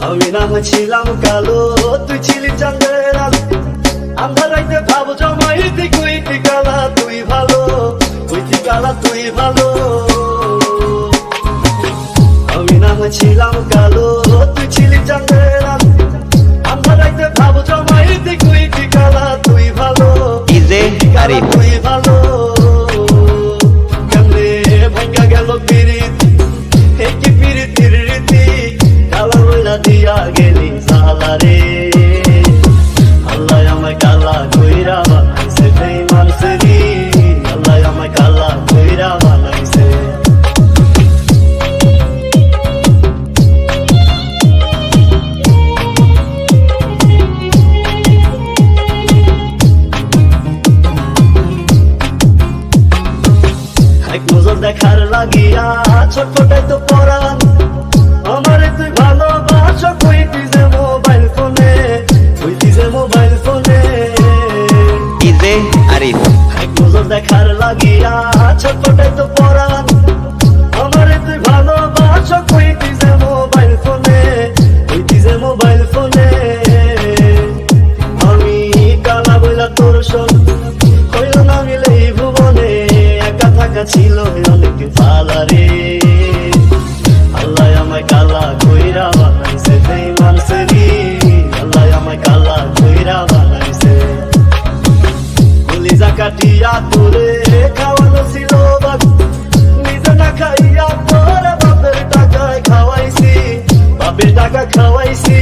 আমি না ছিলাম কালো, তুই ছিলি চাঁদের আলো। আন্ধারাইতে ভাব জমাইতে কইতি কালা তুই ভালো, কইতি কালা তুই ভালো। আমি না ছিলাম কালো, তুই ছিলি চাঁদের আলো। আন্ধারাইতে ভাব জমাইতে কইতি কালা তুই ভালো, ইজে আরিফ তুই ভালো। কেমনে ভাঙ্গা গেল পিরিতি, কি পিরিতির রীতি, কালা বইলা দিয়া গেলি সালারে। আল্লাহ আমায় কালা কইরা বানাইছে বেঈমান সেরি, আল্লাহ আমায় কালা কইরা বানাইছে। এক নজর দেখার লাগিয়া ছটফটাই তো পরাণ, আমারে তুই ভালোবাস কইতি যে মোবাইল ফোনে, কইতি যে মোবাইল ফোনে। ইজে আরিফ এক নজর দেখার লাগিয়া ছটফটাই তো পরাণ, আমারে তুই ভালোবাস কইতি যে মোবাইল ফোনে, কইতি যে মোবাইল ফোনে। আমি কালা বইলা তোর শোন, হইল না মিলে এই ভুবনে, একা থাকা ছিল অনেক ভালারে। আল্লাহ আমায় কালা কইরা বানাইছে বেঈমান সেরি, আল্লাহ আমায় কালা কইরা বানাইছে। কলিজা কাটিয়া তোরে খাওয়ানো ছিল বাপ, নিজে না খাইয়া তোরে বাপের টাকায় খাওয়াইছি, বাপের টাকা খাওয়াইছি।